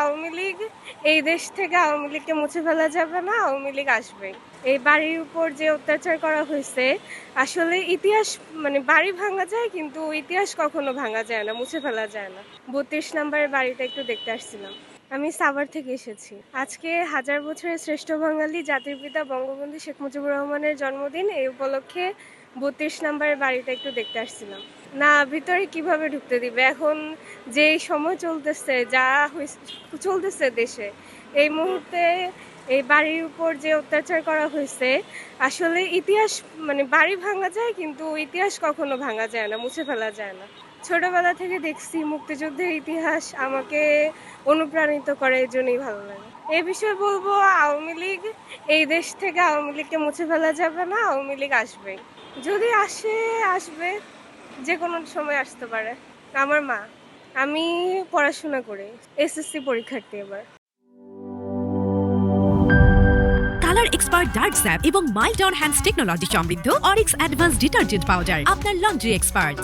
আওয়ামী লীগ এই দেশ থেকে আওয়ামী লীগকে মুছে ফেলা যাবে না, আওয়ামী লীগ আসবে। এই বাড়ির উপর যে অত্যাচার করা হয়েছে, আসলে ইতিহাস বাড়ি ভাঙা যায় কিন্তু ইতিহাস কখনো ভাঙা যায় না, মুছে ফেলা যায় না। ৩২ নম্বরের বাড়িটা একটু দেখতে আসছিলাম। আমি সাভার থেকে এসেছি। আজকে হাজার বছরের শ্রেষ্ঠ বাঙালি জাতির পিতা বঙ্গবন্ধু শেখ মুজিবুর রহমানের জন্মদিন। এই উপলক্ষে ৩২ নম্বরের বাড়িটা একটু দেখতে আসছিলাম। না, ভিতরে কিভাবে ঢুকতে দিবে? এখন যেই সময় চলতেছে, যা চলতেছে দেশে, এই মুহূর্তে এই বাড়ির উপর যে অত্যাচার করা হয়েছে, আসলে ইতিহাস বাড়ি ভাঙা যায় কিন্তু ইতিহাস কখনো ভাঙা যায় না, মুছে ফেলা যায় না। ছোটবেলা থেকে দেখছি মুক্তিযুদ্ধের ইতিহাস, আমাকে অনুপ্রাণিত করে, এই জন্যই ভালো লাগে। এই বিষয়ে বলবো, আওয়ামী লীগ এই দেশ থেকে আওয়ামী লীগকে মুছে ফেলা যাবে না, আওয়ামী লীগ আসবে। যদি আসবে, যে কোনো সময় আসতে পারে। আমার মা। আমি পড়াশোনা করি, এসএসসি পরীক্ষার্থী এবার। কালার এক্সপার্ট ডার্ক স্যাপ এবং মাইল্ড অন হ্যান্ডস টেকনোলজি সমৃদ্ধ অরিক্স অ্যাডভান্স ডিটারজেন্ট পাউডার আপনার লন্ড্রি এক্সপার্ট।